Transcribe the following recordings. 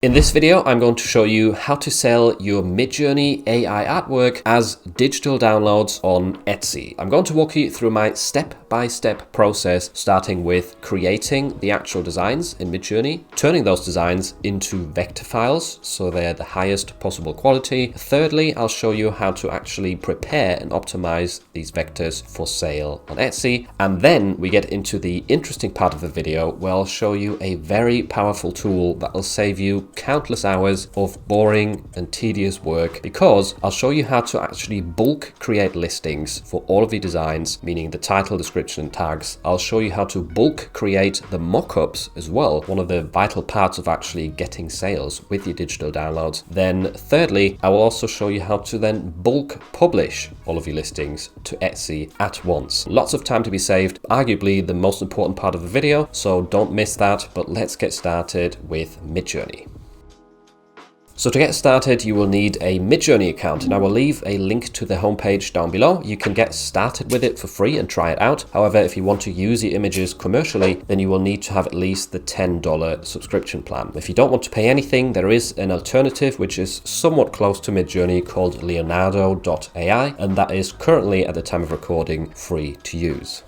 In this video, I'm going to show you how to sell your Midjourney AI artwork as digital downloads on Etsy. I'm going to walk you through my step-by-step process, starting with creating the actual designs in Midjourney, turning those designs into vector files so they're the highest possible quality. Thirdly, I'll show you how to actually prepare and optimize these vectors for sale on Etsy. And then we get into the interesting part of the video where I'll show you a very powerful tool that will save you countless hours of boring and tedious work, because I'll show you how to actually bulk create listings for all of your designs, meaning the title, description, and tags. I'll show you how to bulk create the mockups as well, one of the vital parts of actually getting sales with your digital downloads. Then thirdly, I will also show you how to then bulk publish all of your listings to Etsy at once. Lots of time to be saved, arguably the most important part of the video, so don't miss that. But let's get started with Midjourney. So to get started, you will need a Midjourney account, and I will leave a link to the homepage down below. You can get started with it for free and try it out. However, if you want to use your images commercially, then you will need to have at least the $10 subscription plan. If you don't want to pay anything, there is an alternative which is somewhat close to Midjourney called Leonardo.ai, and that is currently, at the time of recording, free to use.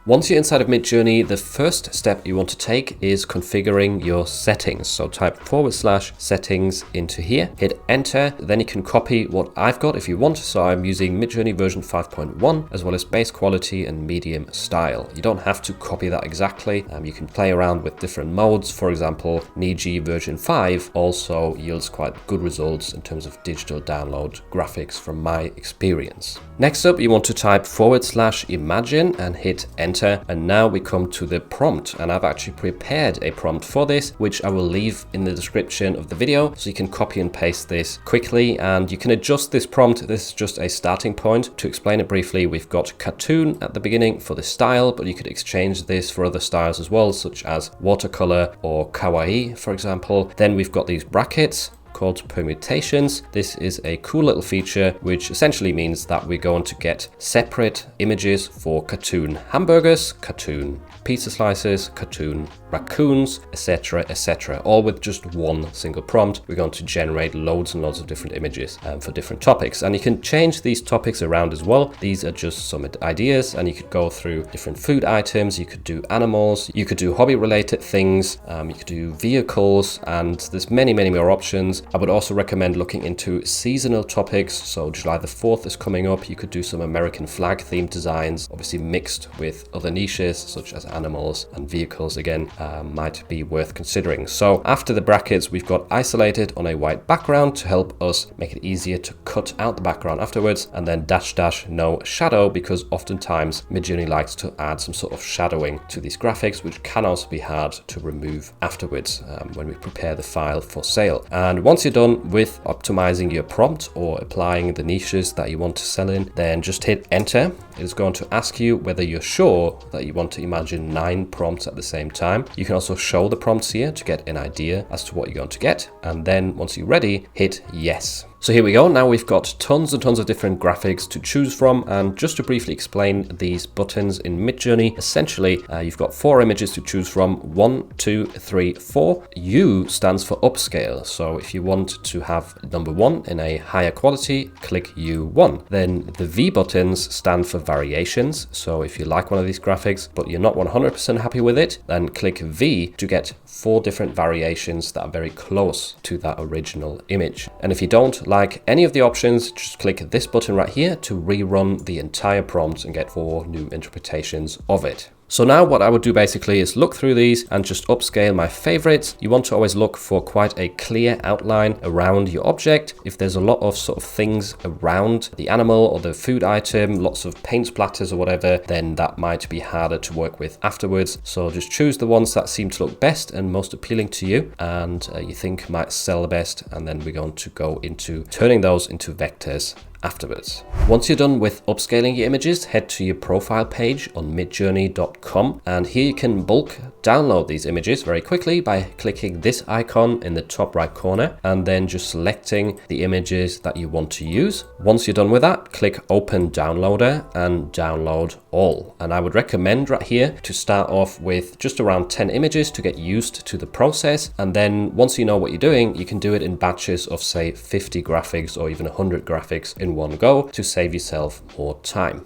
Once you're inside of Midjourney, the first step you want to take is configuring your settings. So type /settings into here, hit enter, then you can copy what I've got if you want. So I'm using Midjourney version 5.1, as well as base quality and medium style. You don't have to copy that exactly. You can play around with different modes. For example, Niji version 5 also yields quite good results in terms of digital download graphics from my experience. Next up, you want to type /imagine and hit enter. And now we come to the prompt, and I've actually prepared a prompt for this, which I will leave in the description of the video, so you can copy and paste this quickly, and you can adjust this prompt. This is just a starting point. To explain it briefly, we've got cartoon at the beginning for the style, but you could exchange this for other styles as well, such as watercolor or kawaii, for example. Then we've got these brackets called permutations. This is a cool little feature which essentially means that we're going to get separate images for cartoon hamburgers, cartoon pizza slices, cartoon raccoons, etc., etc., all with just one single prompt. We're going to generate loads and loads of different images for different topics, and you can change these topics around as well. These are just some ideas, and you could go through different food items, you could do animals, you could do hobby related things, you could do vehicles, and there's many more options. I would also recommend looking into seasonal topics. So July the 4th is coming up. You could do some American flag themed designs, obviously mixed with other niches such as animals and vehicles. Again, might be worth considering. So after the brackets, we've got isolated on a white background to help us make it easier to cut out the background afterwards, and then -- no shadow, because oftentimes Midjourney likes to add some sort of shadowing to these graphics, which can also be hard to remove afterwards when we prepare the file for sale. And once you're done with optimizing your prompt or applying the niches that you want to sell in, then just hit enter. It's going to ask you whether you're sure that you want to imagine 9 prompts at the same time. You can also show the prompts here to get an idea as to what you're going to get. And then once you're ready, hit yes. So here we go. Now we've got tons and tons of different graphics to choose from. And just to briefly explain these buttons in Midjourney, essentially you've got 4 images to choose from. 1, 2, 3, 4. U stands for upscale. So if you want to have number 1 in a higher quality, click U1. Then the V buttons stand for variations. So if you like one of these graphics, but you're not 100% happy with it, then click V to get 4 different variations that are very close to that original image. And if you don't like any of the options, just click this button right here to rerun the entire prompt and get 4 new interpretations of it. So now what I would do basically is look through these and just upscale my favorites. You want to always look for quite a clear outline around your object. If there's a lot of sort of things around the animal or the food item, lots of paint splatters or whatever, then that might be harder to work with afterwards. So just choose the ones that seem to look best and most appealing to you and you think might sell the best, and then we're going to go into turning those into vectors afterwards. Once you're done with upscaling your images, head to your profile page on midjourney.com, and here you can bulk download these images very quickly by clicking this icon in the top right corner and then just selecting the images that you want to use. Once you're done with that, click Open Downloader and download all. And I would recommend right here to start off with just around 10 images to get used to the process, and then once you know what you're doing, you can do it in batches of say 50 graphics or even 100 graphics in one go to save yourself more time.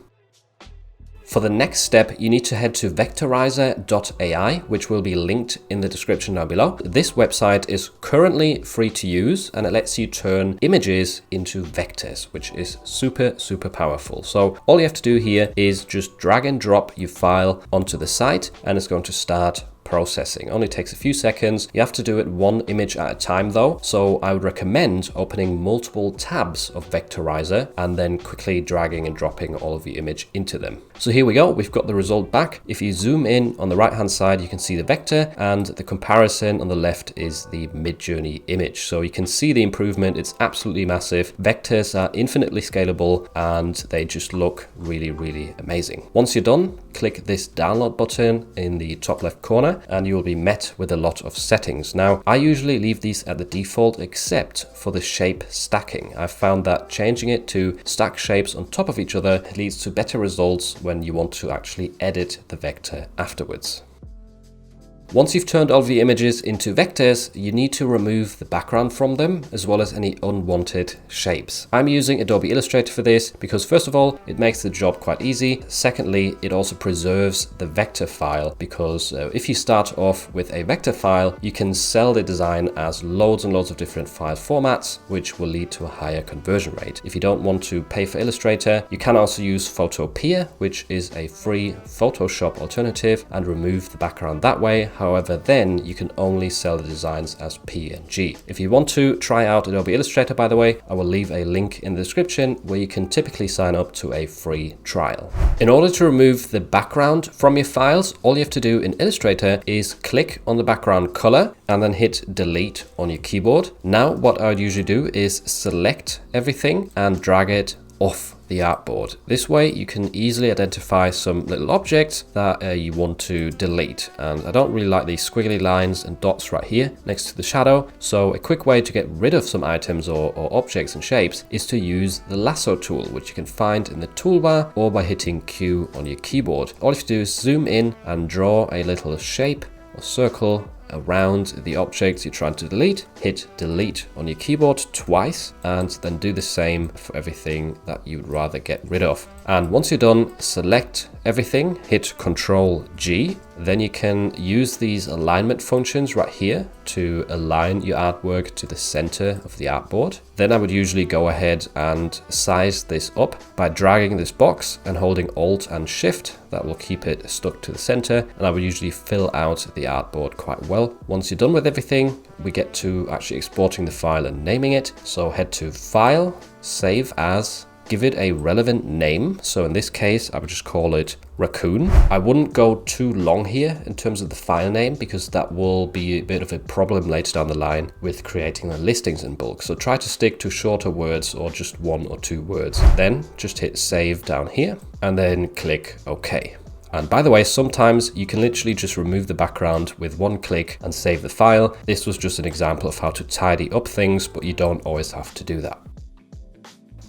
For the next step, you need to head to vectorizer.ai, which will be linked in the description down below. This website is currently free to use and it lets you turn images into vectors, which is super powerful. So all you have to do here is just drag and drop your file onto the site and it's going to start processing. Only takes a few seconds. You have to do it one image at a time though, so I would recommend opening multiple tabs of Vectorizer and then quickly dragging and dropping all of the image into them. So here we go, we've got the result back. If you zoom in on the right hand side, you can see the vector, and the comparison on the left is the Midjourney image. So you can see the improvement, it's absolutely massive. Vectors are infinitely scalable and they just look really amazing. Once you're done, click this download button in the top left corner and you will be met with a lot of settings. Now, I usually leave these at the default except for the shape stacking. I've found that changing it to stack shapes on top of each other leads to better results when you want to actually edit the vector afterwards. Once you've turned all of the images into vectors, you need to remove the background from them, as well as any unwanted shapes. I'm using Adobe Illustrator for this because first of all, it makes the job quite easy. Secondly, it also preserves the vector file because if you start off with a vector file, you can sell the design as loads and loads of different file formats, which will lead to a higher conversion rate. If you don't want to pay for Illustrator, you can also use Photopea, which is a free Photoshop alternative, and remove the background that way. However, then you can only sell the designs as PNG. If you want to try out Adobe Illustrator, by the way, I will leave a link in the description where you can typically sign up to a free trial. In order to remove the background from your files, all you have to do in Illustrator is click on the background color and then hit delete on your keyboard. Now, what I would usually do is select everything and drag it off the artboard. This way you can easily identify some little objects that you want to delete. And I don't really like these squiggly lines and dots right here next to the shadow. So a quick way to get rid of some items or objects and shapes is to use the lasso tool, which you can find in the toolbar or by hitting Q on your keyboard. All you have to do is zoom in and draw a little shape or circle around the objects you're trying to delete. Hit delete on your keyboard twice and then do the same for everything that you'd rather get rid of. And once you're done, select everything, hit Ctrl G. Then you can use these alignment functions right here to align your artwork to the center of the artboard. Then I would usually go ahead and size this up by dragging this box and holding Alt and Shift. That will keep it stuck to the center, and I would usually fill out the artboard quite well. Once you're done with everything, we get to actually exporting the file and naming it. So head to File, Save As, give it a relevant name. So in this case, I would just call it Raccoon. I wouldn't go too long here in terms of the file name because that will be a bit of a problem later down the line with creating the listings in bulk. So try to stick to shorter words or just 1 or 2 words. Then just hit save down here and then click OK. And by the way, sometimes you can literally just remove the background with one click and save the file. This was just an example of how to tidy up things, but you don't always have to do that.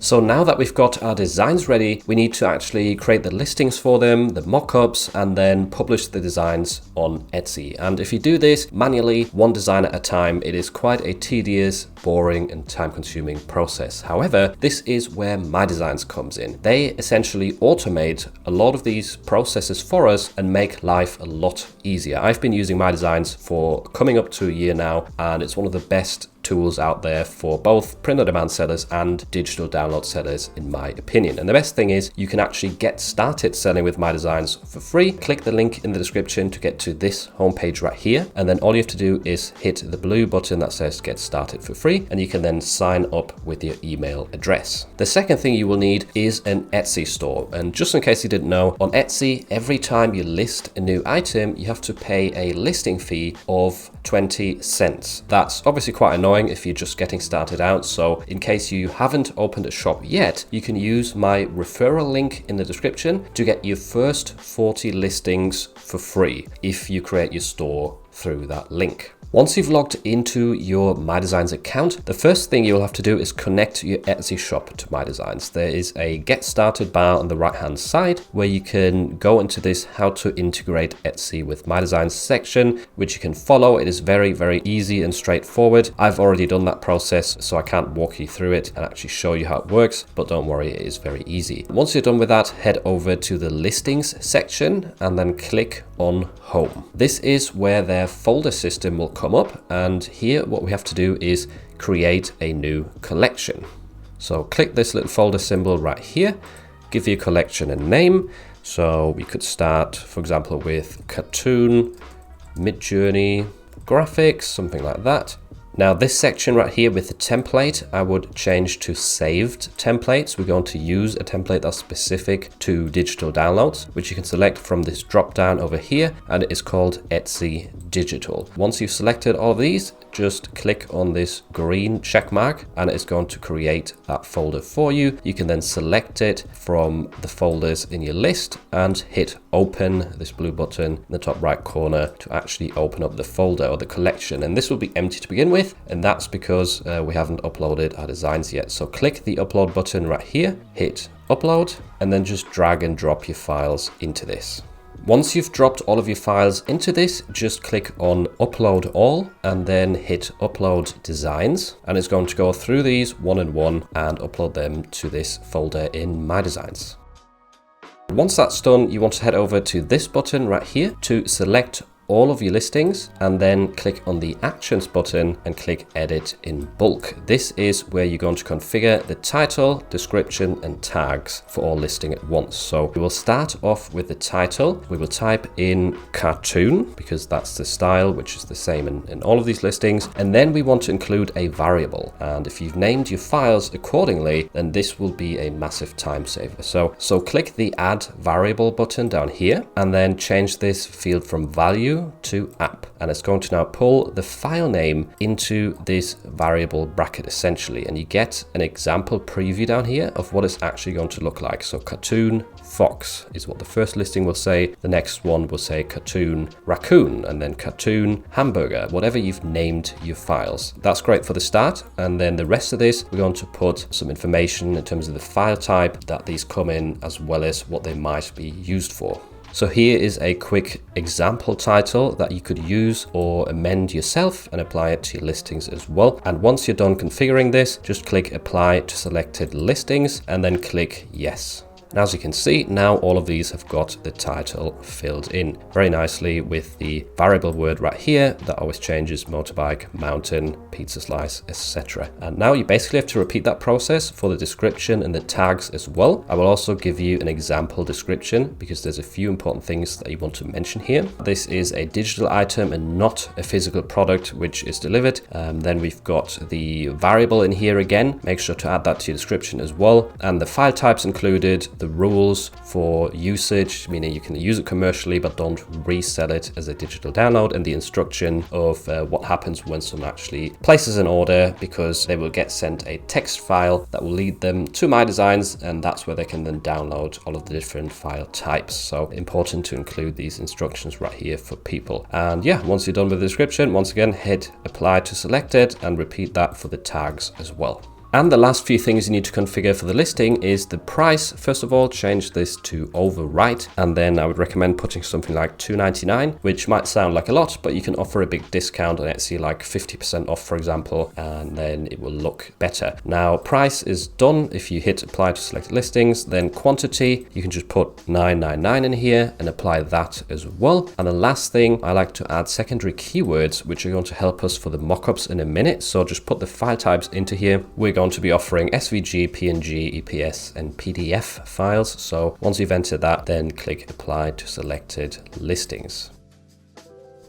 So now that we've got our designs ready, we need to actually create the listings for them, the mockups, and then publish the designs on Etsy. And if you do this manually, one design at a time, it is quite a tedious, boring, and time-consuming process. However, this is where MyDesigns comes in. They essentially automate a lot of these processes for us and make life a lot easier. I've been using MyDesigns for coming up to a year now, and it's one of the best tools out there for both print-on-demand sellers and digital download sellers, in my opinion. And the best thing is you can actually get started selling with MyDesigns for free. Click the link in the description to get to this homepage right here. And then all you have to do is hit the blue button that says get started for free, and you can then sign up with your email address. The second thing you will need is an Etsy store. And just in case you didn't know, on Etsy, every time you list a new item, you have to pay a listing fee of 20 cents. That's obviously quite annoying annoying if you're just getting started out. So in case you haven't opened a shop yet, you can use my referral link in the description to get your first 40 listings for free if you create your store through that link. Once you've logged into your MyDesigns account, the first thing you'll have to do is connect your Etsy shop to MyDesigns. There is a Get Started bar on the right-hand side where you can go into this How to Integrate Etsy with MyDesigns section, which you can follow. It is very, very easy and straightforward. I've already done that process, so I can't walk you through it and actually show you how it works, but don't worry, it is very easy. Once you're done with that, head over to the Listings section and then click on Home. This is where their folder system will come up, and here what we have to do is create a new collection. So click this little folder symbol right here, give your collection a name. So we could start, for example, with cartoon, Midjourney, graphics, something like that. Now this section right here with the template, I would change to saved templates. We're going to use a template that's specific to digital downloads, which you can select from this drop down over here, and it is called Etsy Digital. Once you've selected all of these, just click on this green check mark and it's going to create that folder for you. You can then select it from the folders in your list and hit open, this blue button in the top right corner, to actually open up the folder or the collection. And this will be empty to begin with, and that's because we haven't uploaded our designs yet. So click the upload button right here, hit upload, and then just drag and drop your files into this. Once you've dropped all of your files into this, just click on upload all and then hit upload designs, and it's going to go through these one and one and upload them to this folder in MyDesigns. Once that's done, you want to head over to this button right here to select all of your listings and then click on the actions button and click edit in bulk. This is where you're going to configure the title, description and tags for all listing at once. So we will start off with the title. We will type in cartoon because that's the style, which is the same in all of these listings. And then we want to include a variable. And if you've named your files accordingly, then this will be a massive time saver. So click the add variable button down here and then change this field from value to app, and it's going to now pull the file name into this variable bracket essentially, and you get an example preview down here of what it's actually going to look like. So cartoon fox is what the first listing will say. The next one will say cartoon raccoon, and then cartoon hamburger, whatever you've named your files. That's great for the start, and then the rest of this we're going to put some information in terms of the file type that these come in, as well as what they might be used for. So here is a quick example title that you could use or amend yourself and apply it to your listings as well. And once you're done configuring this, just click apply to selected listings and then click yes. And as you can see, now all of these have got the title filled in very nicely with the variable word right here that always changes: motorbike, mountain, pizza slice, etc. And now you basically have to repeat that process for the description and the tags as well. I will also give you an example description because there's a few important things that you want to mention here. This is a digital item and not a physical product which is delivered. Then we've got the variable in here again. Make sure to add that to your description as well. And the file types included, the rules for usage, meaning you can use it commercially but don't resell it as a digital download, and the instruction of what happens when someone actually places an order, because they will get sent a text file that will lead them to MyDesigns, and that's where they can then download all of the different file types. So important to include these instructions right here for people. And yeah, once you're done with the description, once again hit apply to select it and repeat that for the tags as well. And the last few things you need to configure for the listing is the price. First of all, change this to overwrite, and then I would recommend putting something like $2.99, which might sound like a lot, but you can offer a big discount on Etsy, like 50% off, for example, and then it will look better. Now, price is done. If you hit apply to select listings, then quantity, you can just put $9.99 in here and apply that as well. And the last thing, I like to add secondary keywords, which are going to help us for the mockups in a minute. So just put the file types into here. We're going to be offering SVG, PNG, EPS, and PDF files. So once you've entered that, then click apply to selected listings.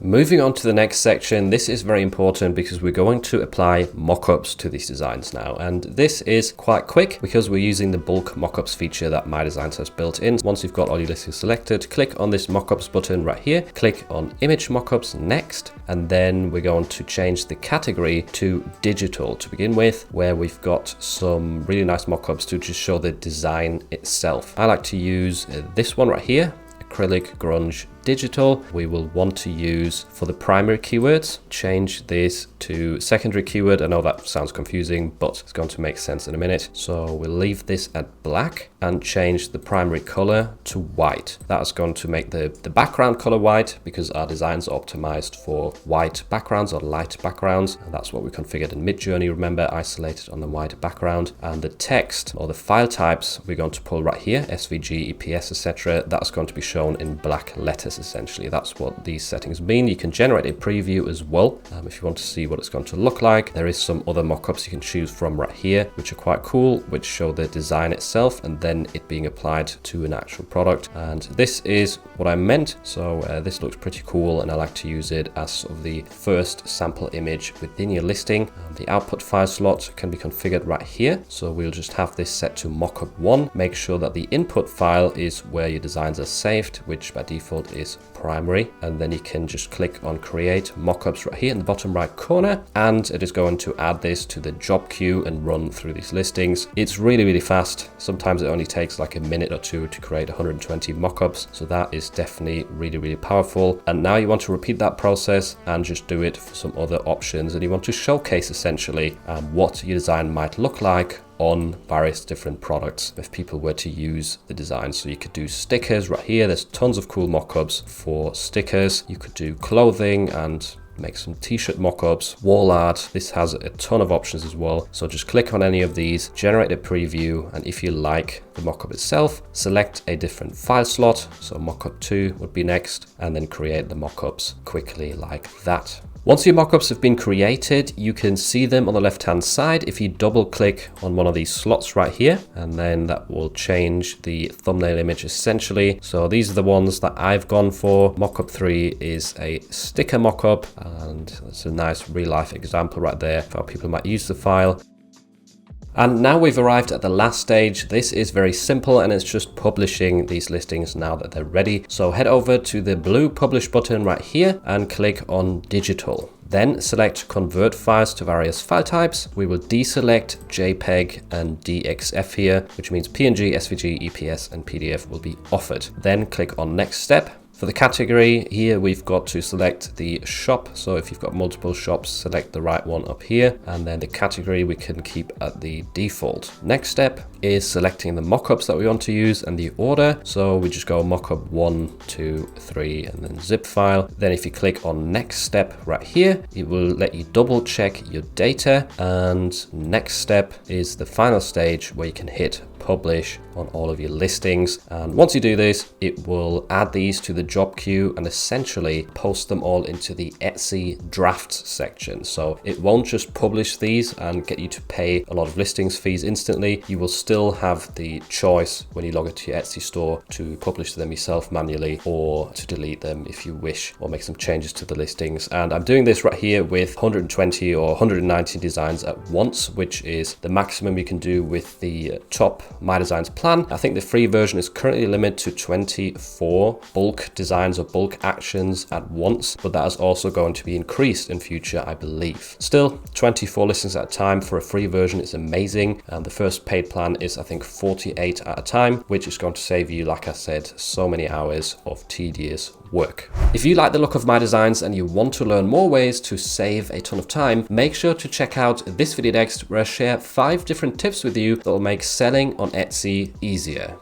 Moving on to the next section, this is very important because we're going to apply mockups to these designs now. And this is quite quick because we're using the bulk mockups feature that MyDesigns has built in. Once you've got all your listings selected, click on this mockups button right here, click on image mockups next, and then we're going to change the category to digital to begin with, where we've got some really nice mockups to just show the design itself. I like to use this one right here, acrylic grunge digital. We will want to use for the primary keywords, change this to secondary keyword. I know that sounds confusing, but it's going to make sense in a minute. So we'll leave this at black and change the primary color to white. That's going to make the background color white because our designs are optimized for white backgrounds or light backgrounds. And that's what we configured in Midjourney. Remember, isolated on the white background. And the text or the file types we're going to pull right here, SVG, EPS, etc. That's going to be shown in black letters. Essentially, that's what these settings mean. You can generate a preview as well if you want to see what it's going to look like. There is some other mockups you can choose from right here, which are quite cool, which show the design itself and then it being applied to an actual product. And this is what I meant. So this looks pretty cool, and I like to use it as sort of the first sample image within your listing. The output file slot can be configured right here. So we'll just have this set to mockup 1. Make sure that the input file is where your designs are saved, which by default is primary, and then you can just click on create mockups right here in the bottom right corner, and it is going to add this to the job queue and run through these listings. It's really fast. Sometimes it only takes like a minute or two to create 120 mockups, so that is definitely really powerful. And now you want to repeat that process and just do it for some other options, and you want to showcase essentially what your design might look like on various different products if people were to use the design. So you could do stickers right here. There's tons of cool mockups for stickers. You could do clothing and make some t-shirt mockups, wall art. This has a ton of options as well. So just click on any of these, generate a preview, and if you like the mockup itself, select a different file slot. So mockup 2 would be next, and then create the mockups quickly like that. Once your mockups have been created, you can see them on the left-hand side if you double click on one of these slots right here, and then that will change the thumbnail image essentially. So these are the ones that I've gone for. Mockup 3 is a sticker mockup, and it's a nice real-life example right there for how people might use the file. And now we've arrived at the last stage. This is very simple, and it's just publishing these listings now that they're ready. So head over to the blue publish button right here and click on digital. Then select convert files to various file types. We will deselect JPEG and DXF here, which means PNG, SVG, EPS, and PDF will be offered. Then click on next step. For the category here, we've got to select the shop. So if you've got multiple shops, select the right one up here, and then the category we can keep at the default. Next step is selecting the mockups that we want to use and the order. So we just go mockup 1, 2, 3, and then zip file. Then if you click on next step right here, it will let you double check your data. And next step is the final stage where you can hit publish on all of your listings. And once you do this, it will add these to the job queue and essentially post them all into the Etsy drafts section. So it won't just publish these and get you to pay a lot of listings fees instantly. You will still have the choice when you log into your Etsy store to publish them yourself manually, or to delete them if you wish, or make some changes to the listings. And I'm doing this right here with 120 or 190 designs at once, which is the maximum you can do with the top MyDesigns plan. I think the free version is currently limited to 24 bulk designs or bulk actions at once, but that is also going to be increased in future, I believe. Still, 24 listings at a time for a free version is amazing. And the first paid plan is, I think, 48 at a time, which is going to save you, like I said, so many hours of tedious work. If you like the look of MyDesigns and you want to learn more ways to save a ton of time, make sure to check out this video next, where I share 5 different tips with you that will make selling on Etsy easier.